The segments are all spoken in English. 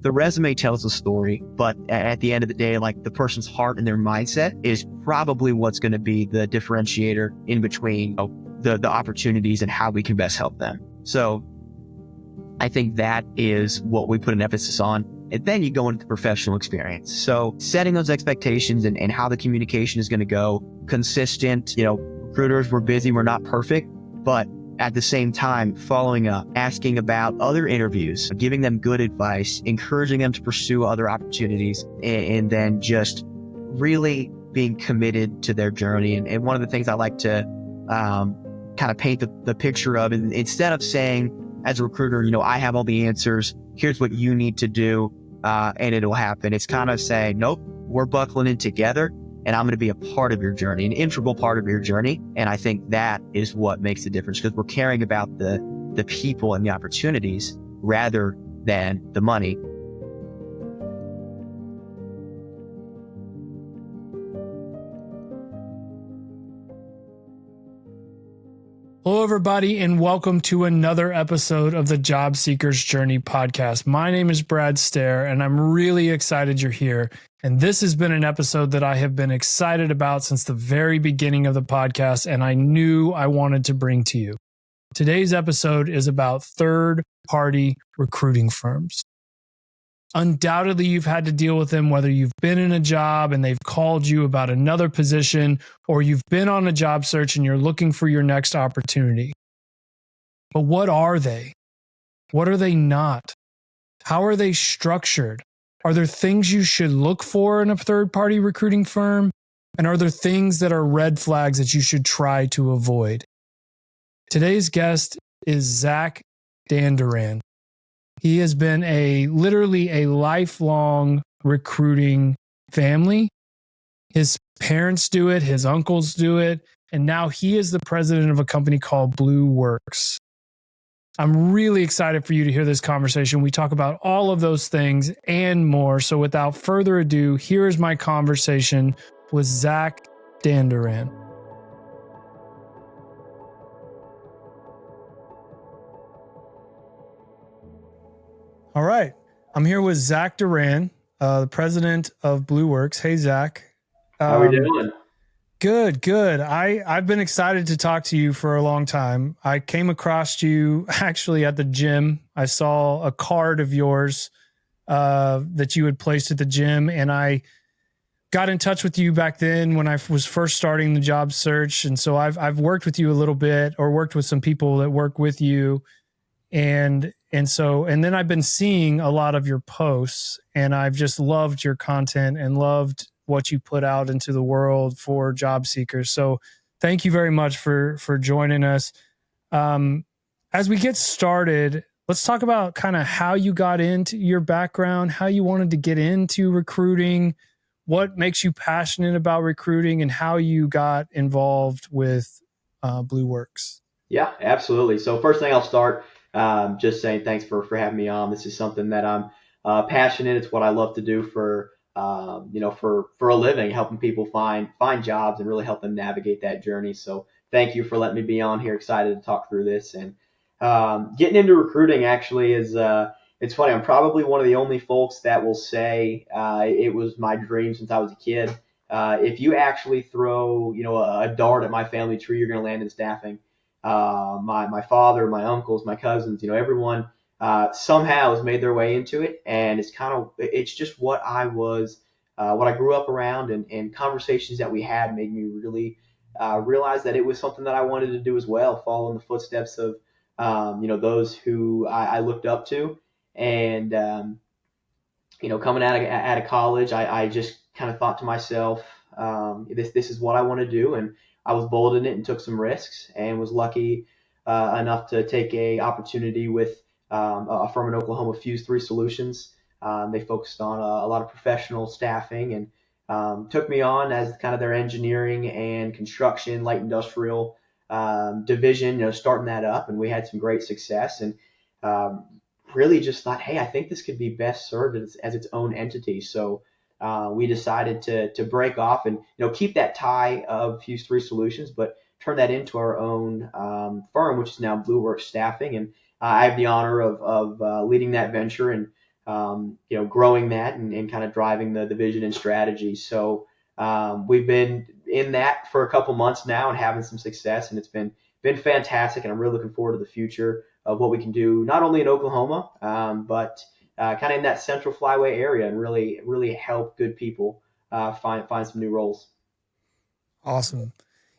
the resume tells a story, but at the end of the day, like the person's heart and their mindset is probably what's going to be the differentiator in between the opportunities and how we can best help them. So I think that is what we put an emphasis on. And then you go into the professional experience. So setting those expectations and how the communication is going to go, consistent, recruiters, we're busy, we're not perfect, but at the same time, following up, asking about other interviews, giving them good advice, encouraging them to pursue other opportunities, and then just really being committed to their journey. And one of the things I like to kind of paint the picture of, and instead of saying as a recruiter, I have all the answers, here's what you need to do, and it'll happen. It's kind of saying, nope, we're buckling in together, and I'm going to be a part of your journey, an integral part of your journey. And I think that is what makes the difference, because we're caring about the people and the opportunities rather than the money. Hello, everybody, and welcome to another episode of the Job Seeker's Journey podcast. My name is Brad Stair, and I'm really excited you're here. And this has been an episode that I have been excited about since the very beginning of the podcast, and I knew I wanted to bring to you. Today's episode is about third-party recruiting firms. Undoubtedly, you've had to deal with them, whether you've been in a job and they've called you about another position, or you've been on a job search and you're looking for your next opportunity. But what are they? What are they not? How are they structured? Are there things you should look for in a third-party recruiting firm? And are there things that are red flags that you should try to avoid? Today's guest is Zack Dandurand. He has been literally a lifelong recruiting family. His parents do it, his uncles do it, and now he is the president of a company called BlueWorx. I'm really excited for you to hear this conversation. We talk about all of those things and more. So without further ado, here is my conversation with Zack Dandurand. All right. I'm here with Zack Dandurand, the president of BlueWorx. Hey, Zack. How are we doing? Good. I've been excited to talk to you for a long time. I came across you actually at the gym. I saw a card of yours that you had placed at the gym, and I got in touch with you back then when I was first starting the job search. And so I've worked with you a little bit, or worked with some people that work with you. And then I've been seeing a lot of your posts, and I've just loved your content and loved what you put out into the world for job seekers. So thank you very much for joining us. As we get started, let's talk about kind of how you got into your background, how you wanted to get into recruiting, what makes you passionate about recruiting, and how you got involved with BlueWorx. Yeah, absolutely. So first thing I'll start just saying thanks for having me on. This is something that I'm passionate. It's what I love to do for a living, helping people find jobs and really help them navigate that journey. So thank you for letting me be on here. Excited to talk through this. And getting into recruiting actually is it's funny. I'm probably one of the only folks that will say it was my dream since I was a kid. If you actually throw a dart at my family tree, you're going to land in staffing. My father, my uncles, my cousins, everyone somehow has made their way into it, and it's just what I grew up around, and conversations that we had made me really realize that it was something that I wanted to do as well, follow in the footsteps of those who I looked up to, and coming out of college, I just kind of thought to myself, this is what I want to do, and I was bold in it and took some risks, and was lucky enough to take a opportunity with a firm in Oklahoma, Fuse 3 Solutions. They focused on a lot of professional staffing, and took me on as kind of their engineering and construction, light industrial division, starting that up. And we had some great success, and really just thought, hey, I think this could be best served as its own entity. So we decided to break off and keep that tie of Fuse 3 Solutions, but turn that into our own firm, which is now BlueWorx Staffing. And I have the honor of leading that venture, and growing that and kind of driving the vision and strategy. So we've been in that for a couple months now and having some success, and it's been fantastic. And I'm really looking forward to the future of what we can do, not only in Oklahoma, but kind of in that central flyway area, and really help good people find some new roles. Awesome.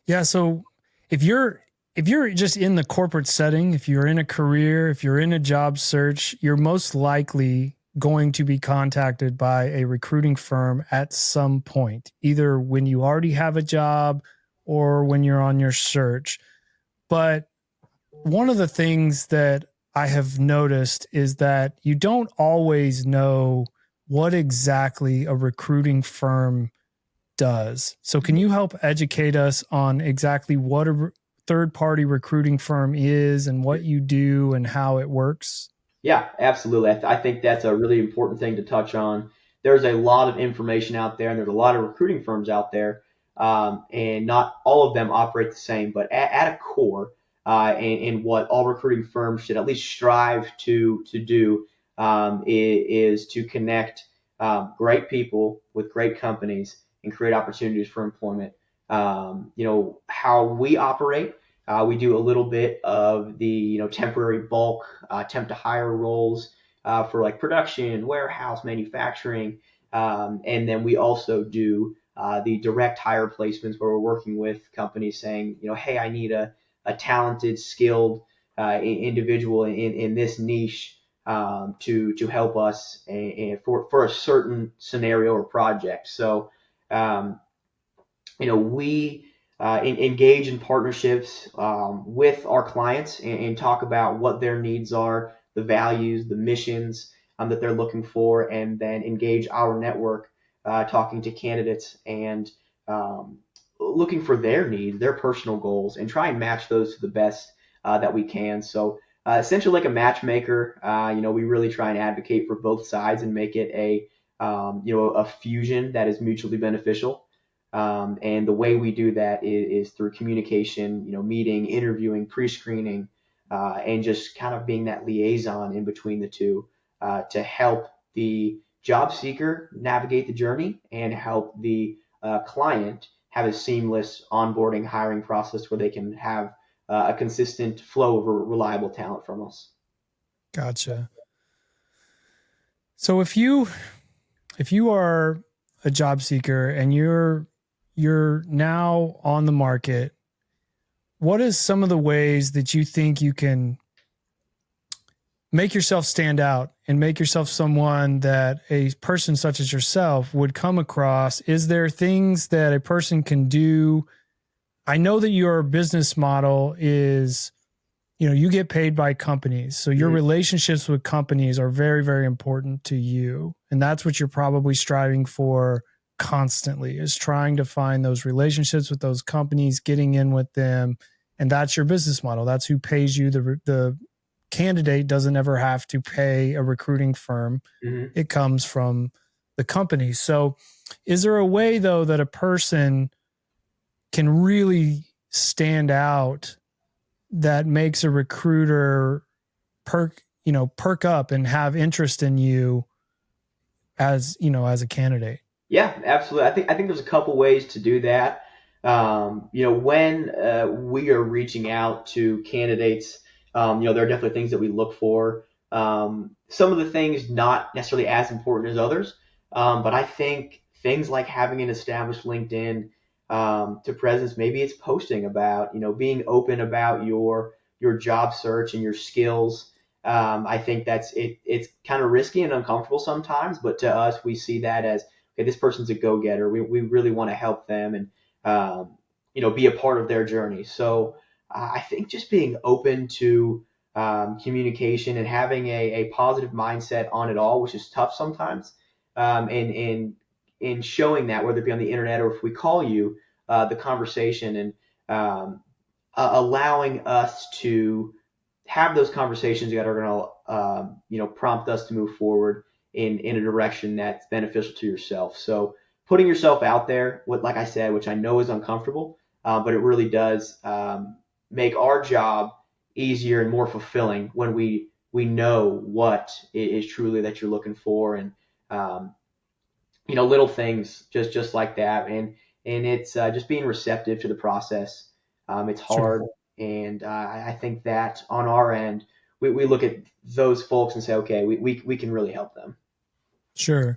Yeah. So if you're just in the corporate setting, if you're in a career, if you're in a job search, you're most likely going to be contacted by a recruiting firm at some point, either when you already have a job or when you're on your search. But one of the things that I have noticed is that you don't always know what exactly a recruiting firm does. So can you help educate us on exactly what a third-party recruiting firm is and what you do and how it works? Yeah, absolutely. I think that's a really important thing to touch on. There's a lot of information out there, and there's a lot of recruiting firms out there, and not all of them operate the same. But at a core, and what all recruiting firms should at least strive to do is to connect great people with great companies and create opportunities for employment. How we operate. We do a little bit of the temporary bulk temp to hire roles for like production, warehouse, manufacturing, and then we also do the direct hire placements where we're working with companies saying, hey, I need a talented, skilled individual in this niche to help us for a certain scenario or project. So we engage in partnerships with our clients and talk about what their needs are, the values, the missions that they're looking for, and then engage our network, talking to candidates and looking for their needs, their personal goals, and try and match those to the best that we can. So essentially like a matchmaker, we really try and advocate for both sides and make it a fusion that is mutually beneficial. And the way we do that is through communication, meeting, interviewing, pre-screening, and just kind of being that liaison in between the two to help the job seeker navigate the journey and help the client have a seamless onboarding hiring process where they can have a consistent flow of reliable talent from us. Gotcha. So if you are a job seeker and you're now on the market, what is some of the ways that you think you can make yourself stand out and make yourself someone that a person such as yourself would come across? Is there things that a person can do? I know that your business model is, you get paid by companies. So your relationships with companies are very, very important to you. And that's what you're probably striving for constantly, is trying to find those relationships with those companies, getting in with them. And that's your business model. That's who pays you. The candidate doesn't ever have to pay a recruiting firm. Mm-hmm. It comes from the company. So is there a way though that a person can really stand out that makes a recruiter perk up and have interest in you as a candidate? Yeah, absolutely. I think there's a couple ways to do that. When we are reaching out to candidates, there are definitely things that we look for. Some of the things not necessarily as important as others, but I think things like having an established LinkedIn to presence, maybe it's posting about, being open about your job search and your skills. I think it's kind of risky and uncomfortable sometimes, but to us, we see that as, okay, this person's a go-getter. We really want to help them and, be a part of their journey. So I think just being open to communication and having a positive mindset on it all, which is tough sometimes, and in showing that, whether it be on the internet or if we call you, the conversation and allowing us to have those conversations that are going to, prompt us to move forward in a direction that's beneficial to yourself. So putting yourself out there, like I said, which I know is uncomfortable, but it really does make our job easier and more fulfilling when we know what is truly that you're looking for, and little things just like that, and it's just being receptive to the process. It's hard, Sure. and I think that on our end, we look at those folks and say, okay, we can really help them. Sure.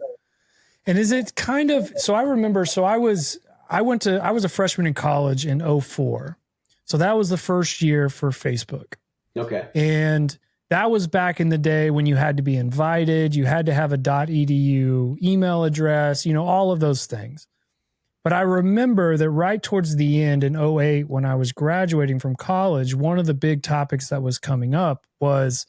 And is it kind of, so I remember, I was a freshman in college in '04. So that was the first year for Facebook. Okay. And that was back in the day when you had to be invited, you had to have a .edu email address, all of those things. But I remember that right towards the end in '08, when I was graduating from college, one of the big topics that was coming up was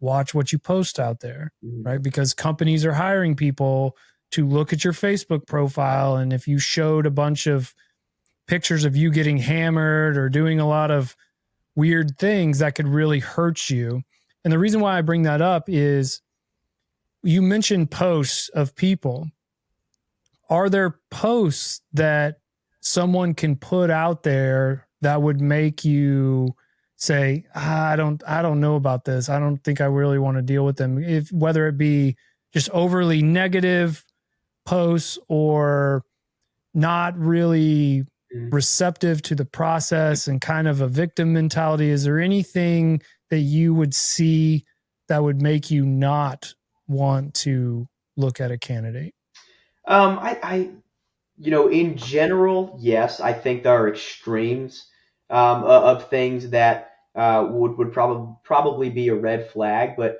watch what you post out there, right? Because companies are hiring people to look at your Facebook profile. And if you showed a bunch of pictures of you getting hammered or doing a lot of weird things, that could really hurt you. And the reason why I bring that up is you mentioned posts of people. Are there posts that someone can put out there that would make you say, I don't know about this. I don't think I really want to deal with them. Whether it be just overly negative posts or not really receptive to the process and kind of a victim mentality, is there anything that you would see that would make you not want to look at a candidate? In general, yes, I think there are extremes of things that would probably be a red flag. But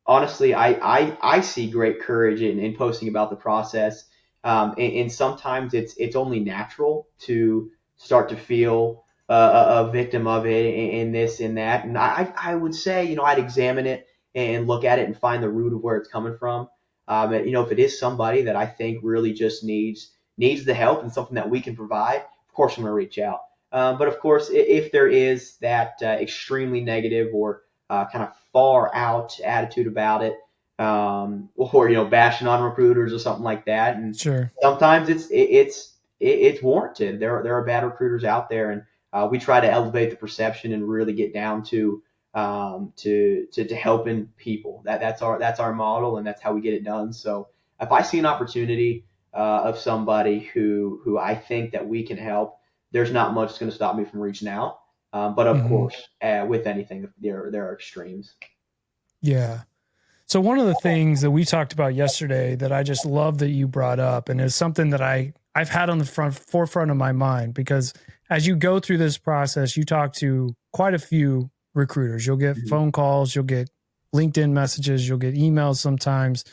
honestly, I see great courage in posting about the process. And sometimes it's only natural to start to feel a victim of it and this and that. And I would say, I'd examine it and look at it and find the root of where it's coming from. If it is somebody that I think really just needs the help and something that we can provide, of course I'm going to reach out. But of course, if there is that extremely negative or kind of far out attitude about it, or bashing on recruiters or something like that, and Sure. sometimes it's warranted. There are bad recruiters out there, and we try to elevate the perception and really get down to helping people. That's our model, and that's how we get it done. So if I see an opportunity of somebody who I think that we can help, there's not much that's going to stop me from reaching out. But of course, with anything, there are extremes. Yeah. So one of the things that we talked about yesterday that I just love that you brought up, and is something that I've had on the forefront of my mind, because as you go through this process, you talk to quite a few recruiters. You'll get phone calls, you'll get LinkedIn messages, you'll get emails sometimes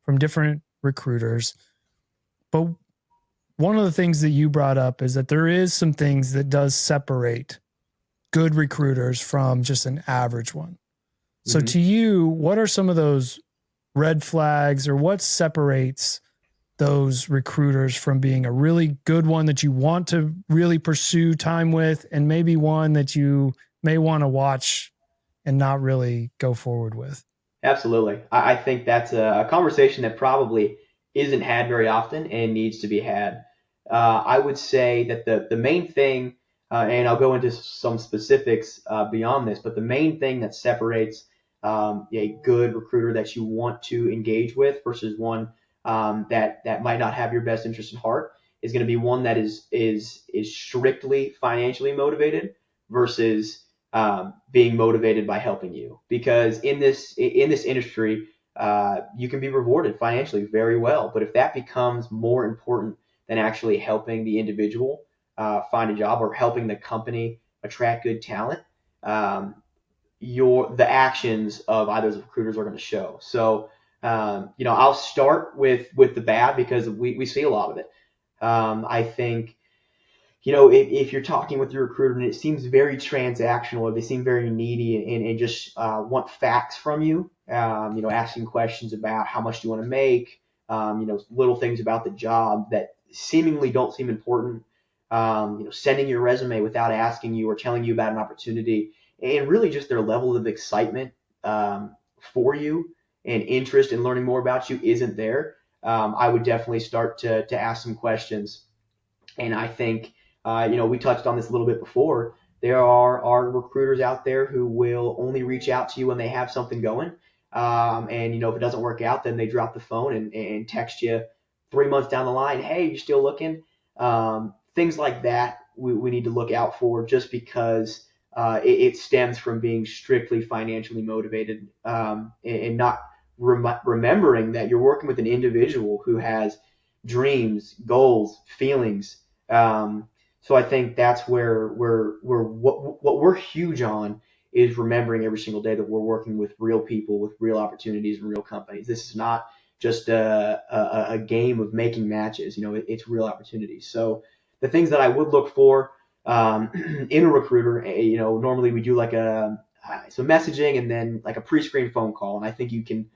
from different recruiters. But one of the things that you brought up is that there is some things that does separate good recruiters from just an average one. So to you, what are some of those red flags, or what separates those recruiters from being a really good one that you want to really pursue time with, and maybe one that you may want to watch and not really go forward with? Absolutely. I think that's a conversation that probably isn't had very often and needs to be had. I would say that the main thing, and I'll go into some specifics beyond this, but the main thing that separates a good recruiter that you want to engage with versus one that might not have your best interest at heart is going to be one that is strictly financially motivated versus being motivated by helping you. Because in this industry, you can be rewarded financially very well, but if that becomes more important than actually helping the individual find a job or helping the company attract good talent, the actions of either of the recruiters are going to show. So, I'll start with the bad, because we see a lot of it. I think, if you're talking with your recruiter and it seems very transactional, or they seem very needy and just want facts from you, asking questions about how much do you want to make, little things about the job that seemingly don't seem important, sending your resume without asking you or telling you about an opportunity, and really just their level of excitement for you and interest in learning more about you isn't there, I would definitely start to ask some questions. And I think, we touched on this a little bit before, there are recruiters out there who will only reach out to you when they have something going. And if it doesn't work out, then they drop the phone and text you 3 months down the line, hey, you still looking? Things like that we need to look out for, just because it stems from being strictly financially motivated, and not remembering that you're working with an individual who has dreams, goals, feelings. So I think that's where what we're huge on is remembering every single day that we're working with real people, with real opportunities and real companies. This is not just a game of making matches. It's real opportunities. So the things that I would look for in a recruiter, normally we do like some messaging and then like a pre-screen phone call, and I think you can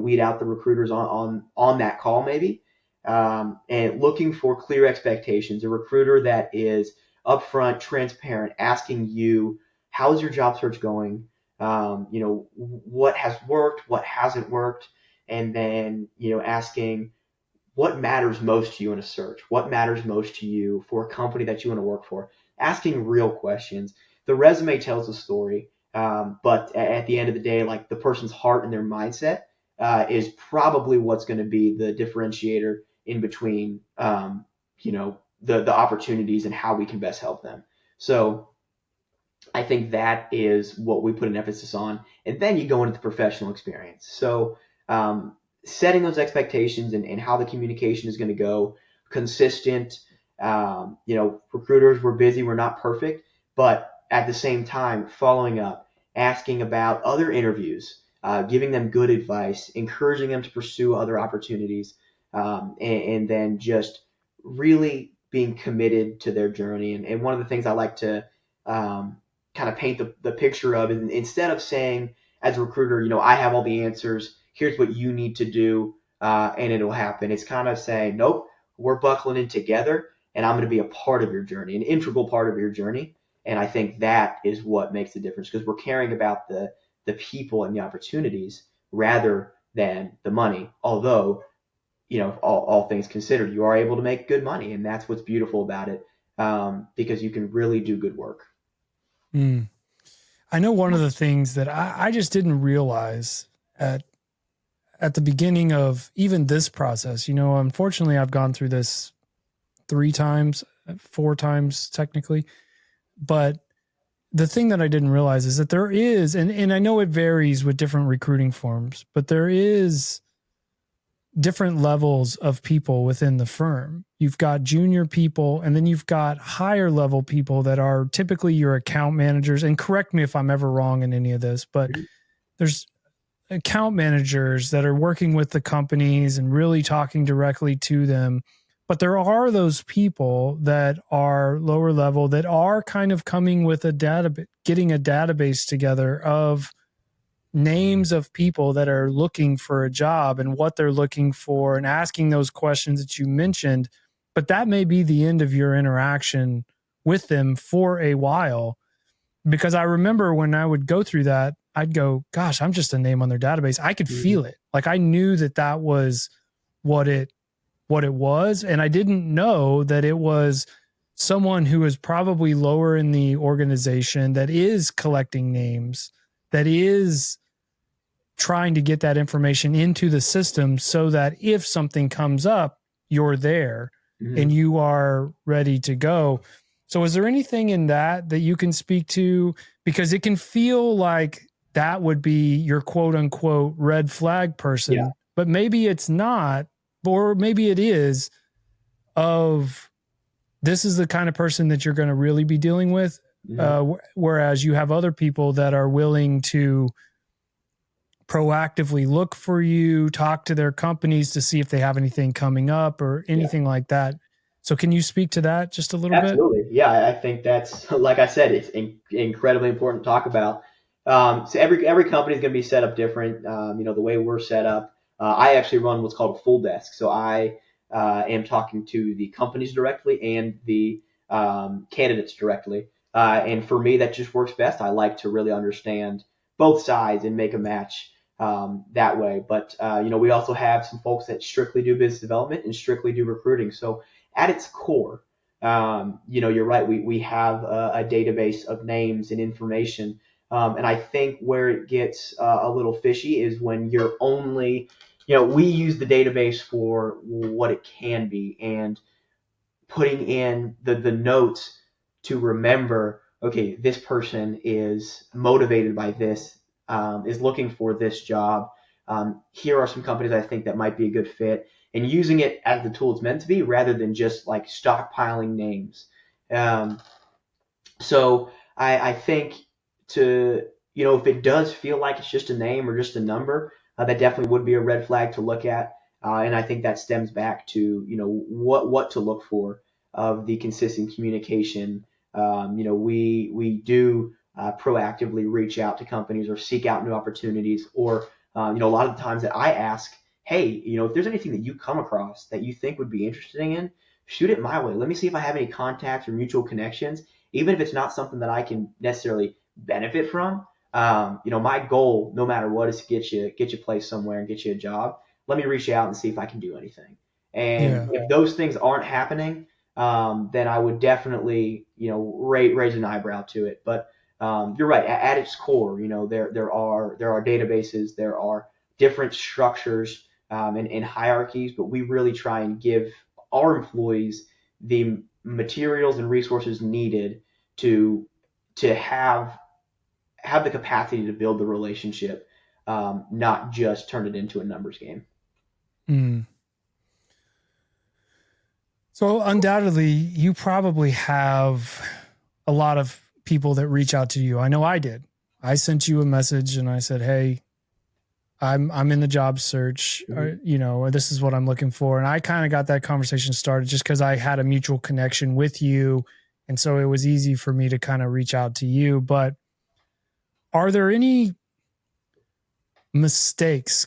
weed out the recruiters on that call maybe. And looking for clear expectations, a recruiter that is upfront, transparent, asking you, how's your job search going? What has worked, what hasn't worked, and then, asking what matters most to you in a search, what matters most to you for a company that you want to work for, asking real questions. The resume tells a story, but at the end of the day, like, the person's heart and their mindset is probably what's going to be the differentiator in between, the opportunities and how we can best help them. So I think that is what we put an emphasis on. And then you go into the professional experience. So setting those expectations and how the communication is going to go, consistent. Recruiters, we're busy, we're not perfect, but at the same time, following up, asking about other interviews, giving them good advice, encouraging them to pursue other opportunities, and then just really being committed to their journey. And one of the things I like to kind of paint the picture of is, instead of saying as a recruiter, I have all the answers, here's what you need to do, and it'll happen. It's kind of saying, nope, we're buckling in together, and I'm going to be a part of your journey, an integral part of your journey. And I think that is what makes the difference, because we're caring about the people and the opportunities rather than the money. Although, all things considered, you are able to make good money, and that's what's beautiful about it, because you can really do good work. I know one of the things that I just didn't realize at the beginning of even this process, unfortunately, I've gone through this 4 times technically, but the thing that I didn't realize is that there is, and I know it varies with different recruiting firms, but there is different levels of people within the firm. You've got junior people, and then you've got higher level people that are typically your account managers. And correct me if I'm ever wrong in any of this, but there's account managers that are working with the companies and really talking directly to them. But there are those people that are lower level that are kind of coming with getting a database together of names of people that are looking for a job and what they're looking for, and asking those questions that you mentioned. But that may be the end of your interaction with them for a while, because I remember when I would go through that, I'd go, gosh, I'm just a name on their database. I could feel it. Like, I knew that was what it was. And I didn't know that it was someone who is probably lower in the organization that is collecting names, that is trying to get that information into the system so that if something comes up, you're there and you are ready to go. So is there anything in that you can speak to? Because it can feel like that would be your quote unquote red flag person, but maybe it's not, or maybe it is. This is the kind of person that you're going to really be dealing with. Whereas you have other people that are willing to proactively look for you, talk to their companies to see if they have anything coming up or anything like that. So can you speak to that just a little bit? Absolutely. Yeah, I think that's, like I said, it's incredibly important to talk about. So every company is going to be set up different. The way we're set up, I actually run what's called a full desk. So I am talking to the companies directly and the candidates directly. And for me, that just works best. I like to really understand both sides and make a match that way. But, we also have some folks that strictly do business development and strictly do recruiting. So at its core, You're right. We have a database of names and information. And I think where it gets a little fishy is when you're only, we use the database for what it can be, and putting in the notes to remember, okay, this person is motivated by this, is looking for this job. Here are some companies I think that might be a good fit, and using it as the tool it's meant to be rather than just like stockpiling names. Um, so I think if it does feel like it's just a name or just a number, that definitely would be a red flag to look at. And I think that stems back to, what to look for of the consistent communication. We do proactively reach out to companies or seek out new opportunities, or, a lot of the times that I ask, hey, if there's anything that you come across that you think would be interesting in, shoot it my way. Let me see if I have any contacts or mutual connections, even if it's not something that I can necessarily benefit from. My goal, no matter what, is to get you placed somewhere and get you a job. Let me reach out and see if I can do anything. And if those things aren't happening, then I would definitely, raise an eyebrow to it. But you're right. At its core, there are databases, there are different structures and hierarchies, but we really try and give our employees the materials and resources needed to have the capacity to build the relationship, not just turn it into a numbers game. Mm. So undoubtedly, you probably have a lot of people that reach out to you. I know I did. I sent you a message and I said, hey, I'm in the job search, or this is what I'm looking for. And I kind of got that conversation started just because I had a mutual connection with you. And so it was easy for me to kind of reach out to you. But are there any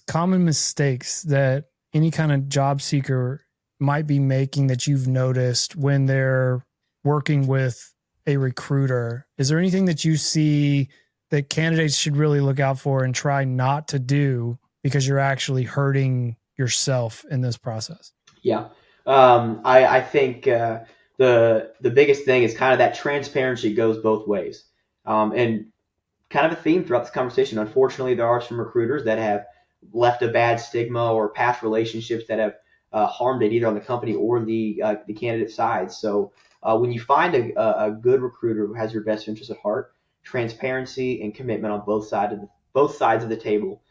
common mistakes that any kind of job seeker might be making that you've noticed when they're working with a recruiter? Is there anything that you see that candidates should really look out for and try not to do because you're actually hurting yourself in this process? Yeah. I think the biggest thing is kind of that transparency goes both ways. And kind of a theme throughout this conversation. Unfortunately, there are some recruiters that have left a bad stigma or past relationships that have harmed it either on the company or the candidate side. So when you find a good recruiter who has your best interest at heart, transparency and commitment on both sides of the table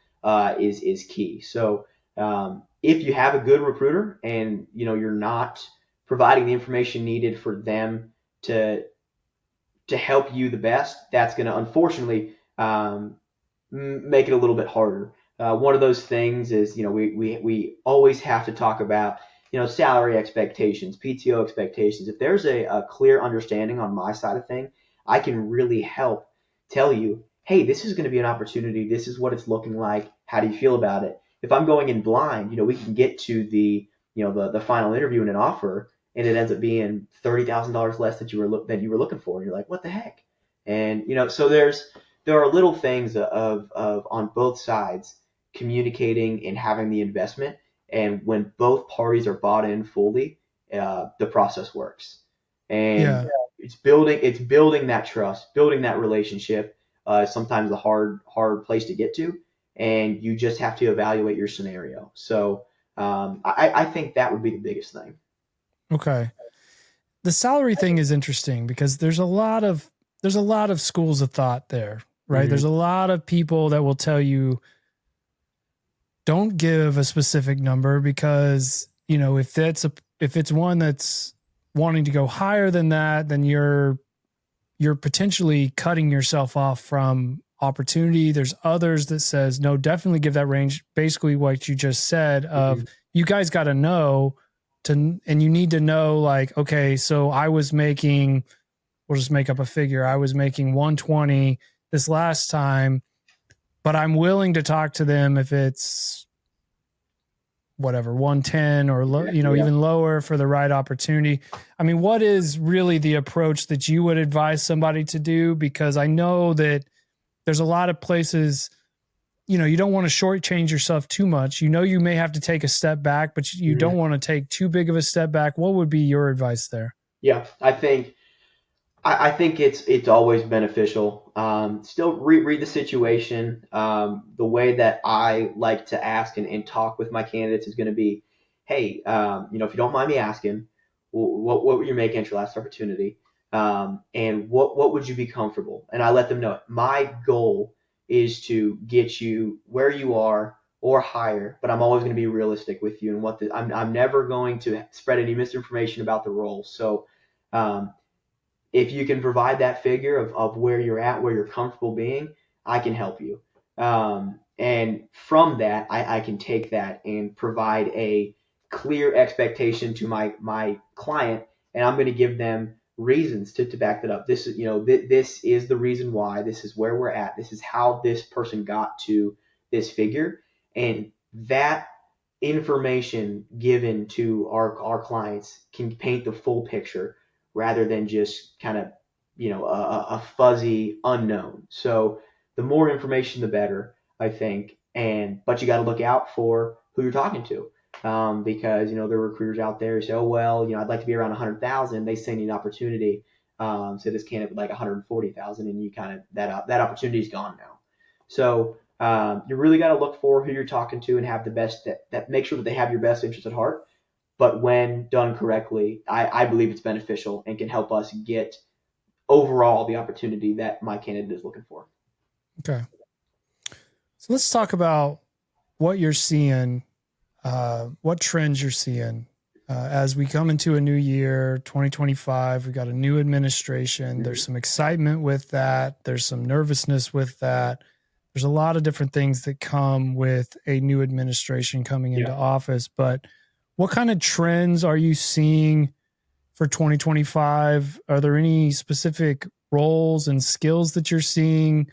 is key. So if you have a good recruiter and you're not providing the information needed for them to help you the best, that's going to unfortunately make it a little bit harder. One of those things is, we always have to talk about, salary expectations, PTO expectations. If there's a clear understanding on my side of thing, I can really help tell you, hey, this is going to be an opportunity. This is what it's looking like. How do you feel about it? If I'm going in blind, we can get to the final interview and an offer, and it ends up being $30,000 less that you were looking for. And you're like, what the heck? And so there are little things of on both sides communicating and having the investment. And when both parties are bought in fully, the process works. And it's building that trust, building that relationship. Sometimes a hard place to get to, and you just have to evaluate your scenario. So I think that would be the biggest thing. Okay. The salary thing is interesting because there's a lot of schools of thought there, right? Mm-hmm. There's a lot of people that will tell you, don't give a specific number because, if it's one that's wanting to go higher than that, then you're potentially cutting yourself off from opportunity. There's others that says, no, definitely give that range. Basically what you just said of you guys got to know and you need to know, like, okay, so I was making, we'll just make up a figure. I was making 120 this last time, but I'm willing to talk to them if it's whatever, 110 or even lower for the right opportunity. I mean, what is really the approach that you would advise somebody to do? Because I know that there's a lot of places, you don't want to shortchange yourself too much. You may have to take a step back, but you don't want to take too big of a step back. What would be your advice there? Yeah, I think it's always beneficial. Still read the situation. The way that I like to ask and talk with my candidates is going to be, hey, if you don't mind me asking, what were you making at your last opportunity, and what would you be comfortable? And I let them know my goal is to get you where you are or higher, but I'm always going to be realistic with you and I'm never going to spread any misinformation about the role. So. Um, if you can provide that figure of where you're at, where you're comfortable being, I can help you. And from that, I can take that and provide a clear expectation to my client, and I'm going to give them reasons to back that up. This is, this is the reason why, this is where we're at. This is how this person got to this figure. And that information given to our clients can paint the full picture rather than just kind of, a fuzzy unknown. So the more information, the better, I think. But you got to look out for who you're talking to. Because, there are recruiters out there who say, oh, well, I'd like to be around 100,000. They send you an opportunity. So this candidate like 140,000 and you kind of, that opportunity is gone now. So, you really got to look for who you're talking to and have the best that make sure that they have your best interest at heart. But when done correctly, I believe it's beneficial and can help us get overall the opportunity that my candidate is looking for. Okay. So let's talk about what you're seeing, what trends you're seeing as we come into a new year, 2025. We got a new administration. Mm-hmm. There's some excitement with that. There's some nervousness with that. There's a lot of different things that come with a new administration coming into office, but what kind of trends are you seeing for 2025? Are there any specific roles and skills that you're seeing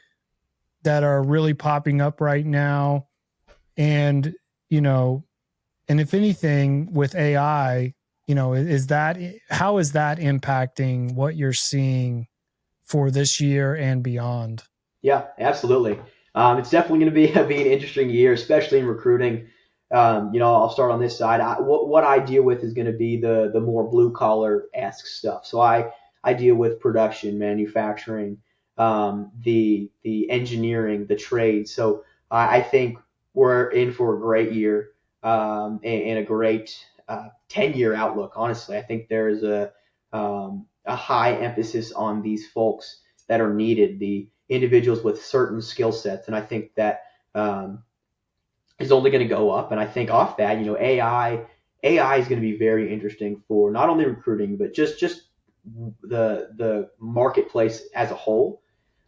that are really popping up right now? And, and if anything with AI, how is that impacting what you're seeing for this year and beyond? Yeah, absolutely. It's definitely going to be an interesting year, especially in recruiting. I'll start on this side. What I deal with is going to be the more blue collar-esque stuff. So I deal with production, manufacturing, the engineering, the trades. So I think we're in for a great year and a great 10-year outlook. Honestly, I think there's a high emphasis on these folks that are needed, the individuals with certain skill sets, and I think that is only going to go up. And I think off that, AI is going to be very interesting for not only recruiting, but just the marketplace as a whole.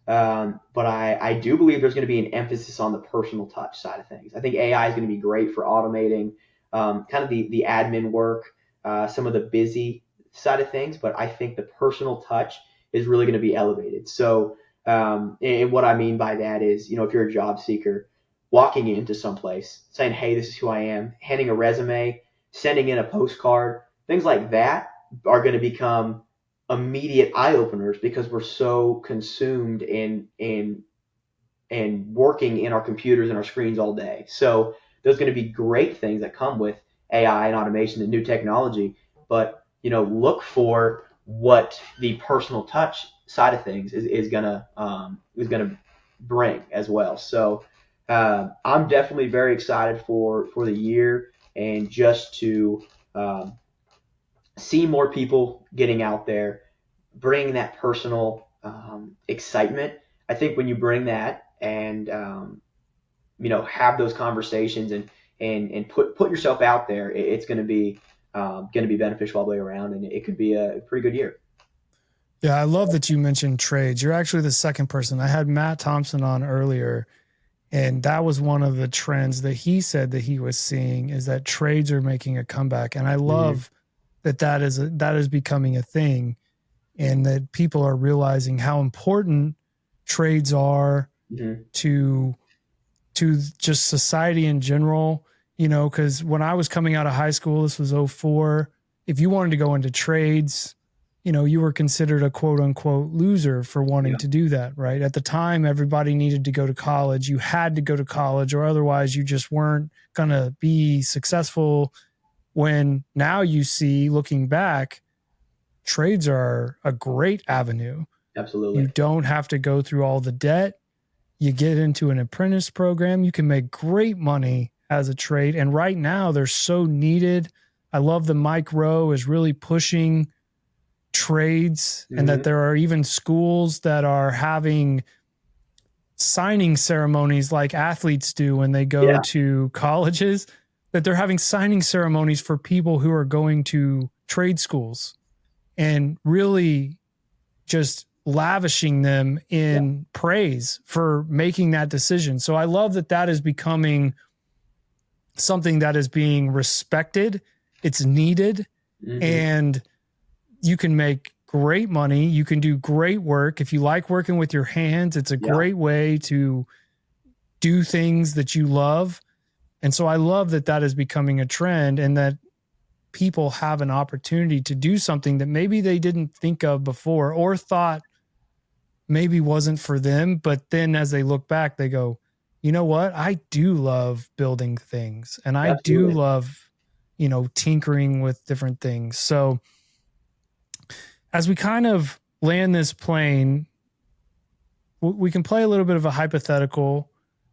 But I do believe there's going to be an emphasis on the personal touch side of things. I think AI is going to be great for automating kind of the admin work, some of the busy side of things. But I think the personal touch is really going to be elevated. So, and what I mean by that is, if you're a job seeker, walking into someplace, saying, hey, this is who I am, handing a resume, sending in a postcard, things like that are going to become immediate eye openers because we're so consumed in working in our computers and our screens all day. So there's going to be great things that come with AI and automation and new technology, but look for what the personal touch side of things is gonna bring as well. So I'm definitely very excited for the year and just to see more people getting out there, bringing that personal excitement. I think when you bring that and have those conversations and put yourself out there, it's going to be beneficial all the way around, and it could be a pretty good year. Yeah, I love that you mentioned trades. You're actually the second person. I had Matt Thompson on earlier, and that was one of the trends that he said that he was seeing is that trades are making a comeback. And I love that is becoming a thing, and that people are realizing how important trades are to just society in general. Because when I was coming out of high school, this was 2004, if you wanted to go into trades, you were considered a quote unquote loser for wanting to do that, right? At the time, everybody needed to go to college. You had to go to college, or otherwise you just weren't going to be successful. When now you see, looking back, trades are a great avenue. Absolutely. You don't have to go through all the debt. You get into an apprentice program. You can make great money as a trade. And right now they're so needed. I love that Mike Rowe is really pushing trades, and that there are even schools that are having signing ceremonies like athletes do when they go to colleges, that they're having signing ceremonies for people who are going to trade schools and really just lavishing them in praise for making that decision. So I love that that is becoming something that is being respected. It's needed, and you can make great money. You can do great work. If you like working with your hands, it's a great way to do things that you love. And so I love that that is becoming a trend, and that people have an opportunity to do something that maybe they didn't think of before or thought maybe wasn't for them. But then as they look back, they go, you know what? I do love building things, and I do love, you know, tinkering with different things. So as we kind of land this plane, we can play a little bit of a hypothetical.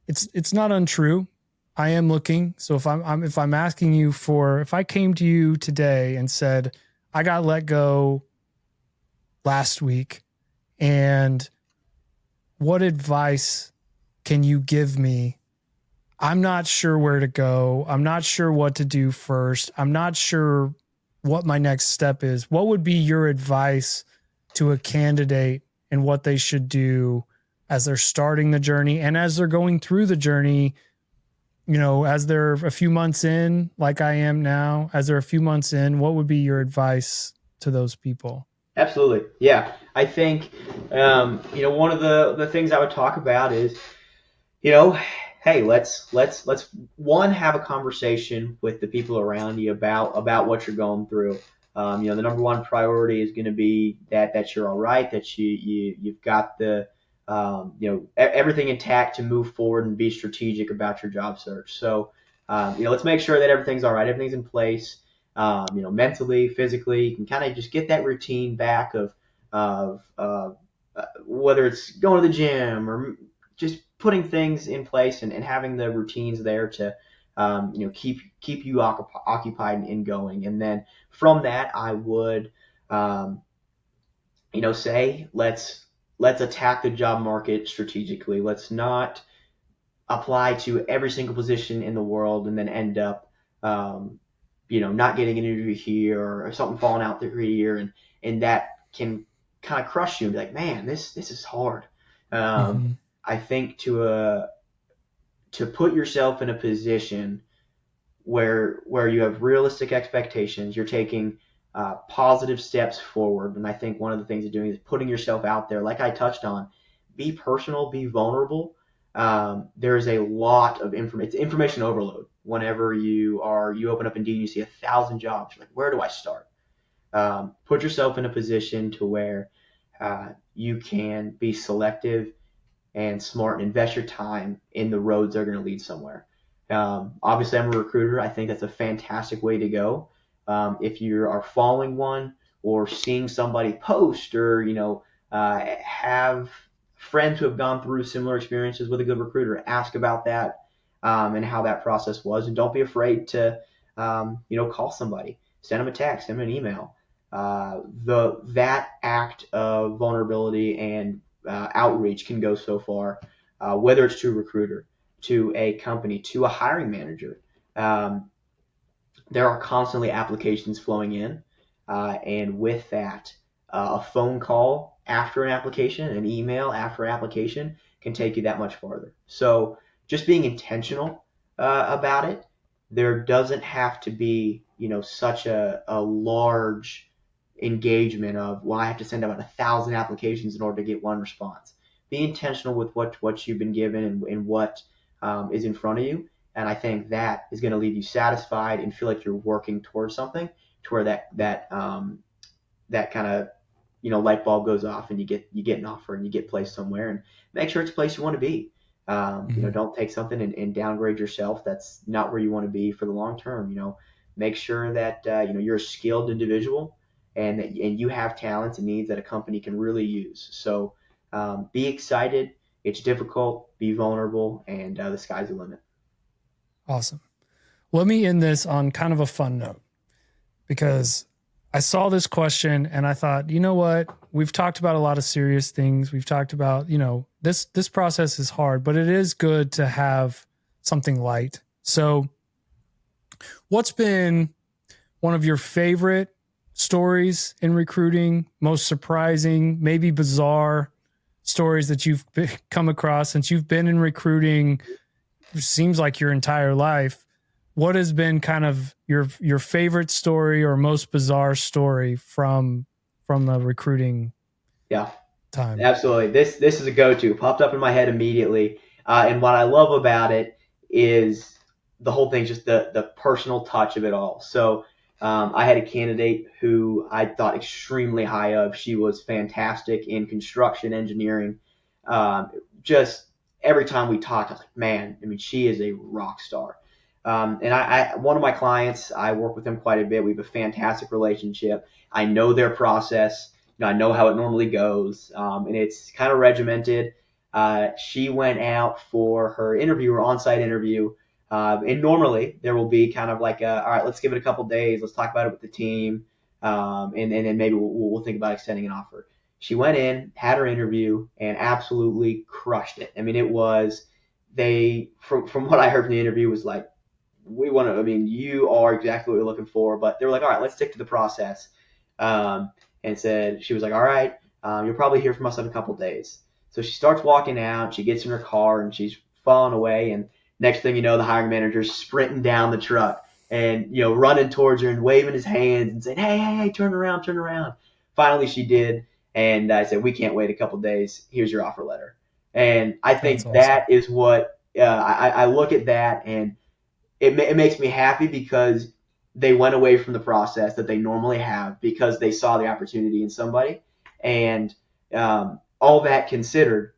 It's not untrue. I am looking. So if I'm asking you for, if I came to you today and said, I got let go last week, and what advice can you give me? I'm not sure where to go. I'm not sure what to do first. I'm not sure what my next step is. What would be your advice to a candidate and what they should do as they're starting the journey and as they're going through the journey? You know, as they're a few months in, like I am now, as they're a few months in, what would be your advice to those people? Absolutely. Yeah. I think, one of the things I would talk about is, hey, let's one, have a conversation with the people around you about what you're going through. The number one priority is going to be that you're all right, that you've got the, everything intact to move forward and be strategic about your job search. So, let's make sure that everything's all right, everything's in place. Mentally, physically, you can kind of just get that routine back of whether it's going to the gym or just putting things in place and having the routines there to, keep you occupied and going. And then from that, I would, say, let's attack the job market strategically. Let's not apply to every single position in the world and then end up, not getting an interview here or something falling out there here, and that can kind of crush you and be like, man, this is hard. I think to put yourself in a position where you have realistic expectations, you're taking positive steps forward. And I think one of the things you're doing is putting yourself out there. Like I touched on, be personal, be vulnerable. There's a lot of information. It's information overload. Whenever you open up Indeed, you see 1,000 jobs. You're like, where do I start? Put yourself in a position to where you can be selective and smart and invest your time in the roads that are going to lead somewhere. Obviously, I'm a recruiter. I think that's a fantastic way to go. If you are following one or seeing somebody post or, have friends who have gone through similar experiences with a good recruiter, ask about that and how that process was. And don't be afraid to, call somebody, send them a text, send them an email. That act of vulnerability and outreach can go so far, whether it's to a recruiter, to a company, to a hiring manager. There are constantly applications flowing in, and with that, a phone call after an application, an email after application can take you that much farther. So just being intentional about it. There doesn't have to be, such a large engagement of, well, I have to send out 1,000 applications in order to get one response. Be intentional with what you've been given and what is in front of you. And I think that is going to leave you satisfied and feel like you're working towards something to where that kind of, light bulb goes off and you get an offer and you get placed somewhere, and make sure it's a place you want to be. Don't take something and downgrade yourself. That's not where you want to be for the long term. Make sure that, you're a skilled individual and you have talents and needs that a company can really use. So be excited. It's difficult. Be vulnerable, and the sky's the limit. Awesome. Let me end this on kind of a fun note, because I saw this question and I thought, you know what? We've talked about a lot of serious things. We've talked about, this process is hard, but it is good to have something light. So what's been one of your favorite stories in recruiting, most surprising, maybe bizarre stories that you've come across since you've been in recruiting? It seems like your entire life. What has been kind of your favorite story or most bizarre story from the recruiting time? Absolutely. This is a go-to. Popped up in my head immediately. And what I love about it is the whole thing, just the personal touch of it all. So I had a candidate who I thought extremely high of. She was fantastic in construction engineering. Just every time we talked, I was like, man, I mean, she is a rock star. And I one of my clients, I work with them quite a bit. We have a fantastic relationship. I know their process. I know how it normally goes, and it's kind of regimented. She went out for her interview, her on-site interview, and normally there will be kind of like, all right, let's give it a couple days. Let's talk about it with the team, and then maybe we'll think about extending an offer. She went in, had her interview, and absolutely crushed it. I mean, it was from what I heard from the interview was like, you are exactly what we're looking for, but they were like, all right, let's stick to the process. And she was like, all right, you'll probably hear from us in a couple days. So she starts walking out, she gets in her car and she's falling away. And next thing you know, the hiring manager's sprinting down the truck and, running towards her and waving his hands and saying, hey, turn around. Finally she did. And I said, we can't wait a couple days. Here's your offer letter. And I think awesome. That is what I look at that, and it makes me happy because they went away from the process that they normally have because they saw the opportunity in somebody. And all that considered,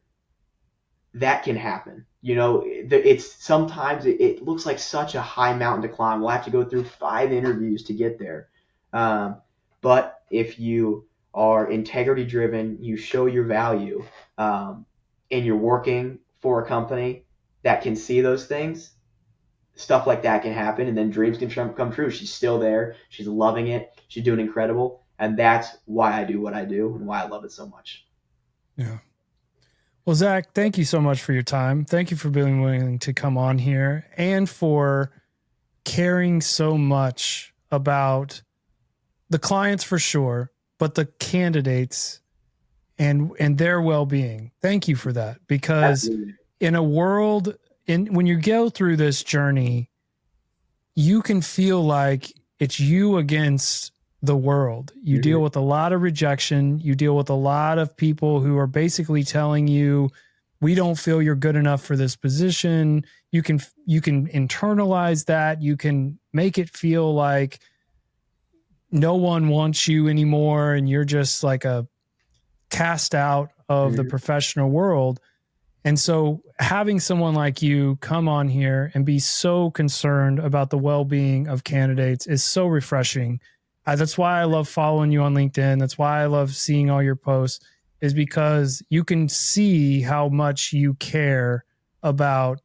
that can happen. It's sometimes it looks like such a high mountain to climb. We'll have to go through 5 interviews to get there. But if you are integrity driven, you show your value, and you're working for a company that can see those things, stuff like that can happen, and then dreams can come true. She's still there. She's loving it. She's doing incredible. And that's why I do what I do and why I love it so much. Yeah. Well, Zack, thank you so much for your time. Thank you for being willing to come on here and for caring so much about the clients for sure, but the candidates and their well-being. Thank you for that, because Absolutely. In a world, when you go through this journey, you can feel like it's you against the world. You deal with a lot of rejection. You deal with a lot of people who are basically telling you, we don't feel you're good enough for this position. You can internalize that. You can make it feel like no one wants you anymore and you're just like a cast out of the professional world. And so having someone like you come on here and be so concerned about the well-being of candidates is so refreshing. That's why I love following you on LinkedIn. That's why I love seeing all your posts, is because you can see how much you care about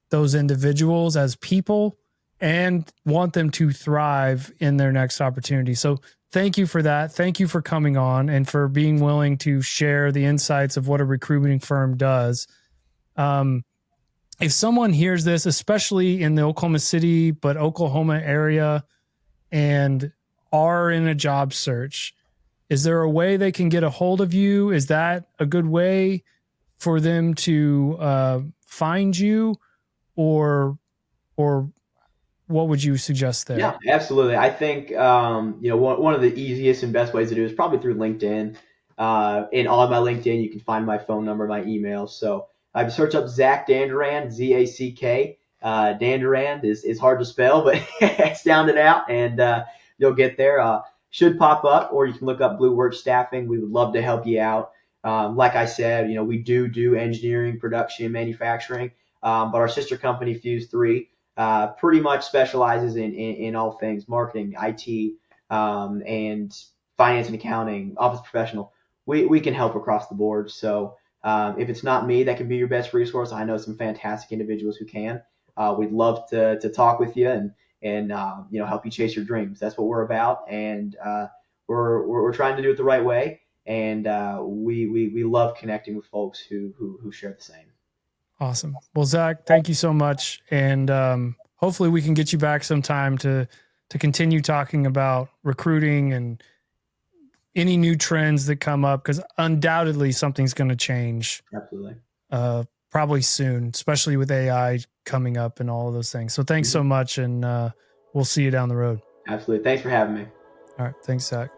those individuals as people and want them to thrive in their next opportunity. So thank you for that. Thank you for coming on and for being willing to share the insights of what a recruiting firm does. If someone hears this, especially in the Oklahoma City, but Oklahoma area, and are in a job search, is there a way they can get a hold of you? Is that a good way for them to find you, or what would you suggest there? Yeah, absolutely. I think one of the easiest and best ways to do is probably through LinkedIn. And on my LinkedIn, you can find my phone number, my email. So I've searched up Zack Dandurand, Z-A-C-K. Dandurand is hard to spell, but sound it out, and you'll get there. Should pop up, or you can look up BlueWorx Staffing. We would love to help you out. Like I said, we do engineering, production, manufacturing, but our sister company, Fuse 3, pretty much specializes in all things marketing, IT, and finance and accounting, office professional, we can help across the board. So if it's not me that can be your best resource, I know some fantastic individuals who can. We'd love to talk with you and help you chase your dreams. That's what we're about, and we're trying to do it the right way. And we love connecting with folks who share the same. Awesome. Well, Zack, thank you so much, and hopefully we can get you back sometime to continue talking about recruiting and any new trends that come up, because undoubtedly something's going to change. Absolutely. Probably soon, especially with AI coming up and all of those things. So thanks so much, and we'll see you down the road. Absolutely. Thanks for having me. All right. Thanks, Zack.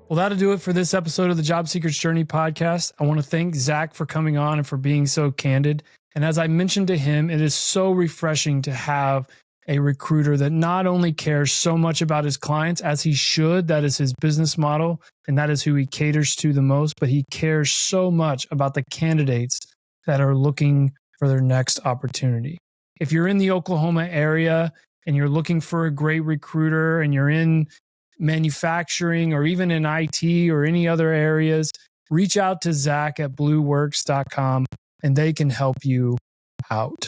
Well, that'll do it for this episode of the Job Seeker's Journey podcast. I want to thank Zack for coming on and for being so candid. And as I mentioned to him, it is so refreshing to have a recruiter that not only cares so much about his clients, as he should, that is his business model, and that is who he caters to the most, but he cares so much about the candidates that are looking for their next opportunity. If you're in the Oklahoma area and you're looking for a great recruiter, and you're in manufacturing or even in IT or any other areas, reach out to Zack at BlueWorx.com and they can help you out.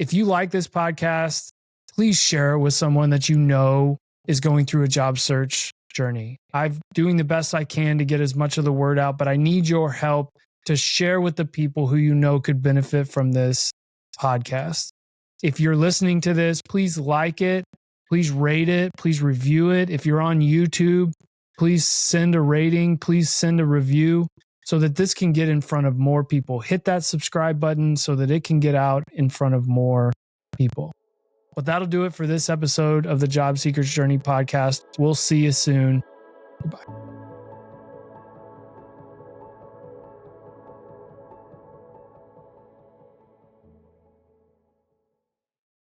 If you like this podcast, please share it with someone that you know is going through a job search journey. I'm doing the best I can to get as much of the word out, but I need your help to share with the people who you know could benefit from this podcast. If you're listening to this, please like it. Please rate it. Please review it. If you're on YouTube, please send a rating. Please send a review so that this can get in front of more people. Hit that subscribe button so that it can get out in front of more people. But that'll do it for this episode of the Job Seeker's Journey podcast. We'll see you soon. Goodbye.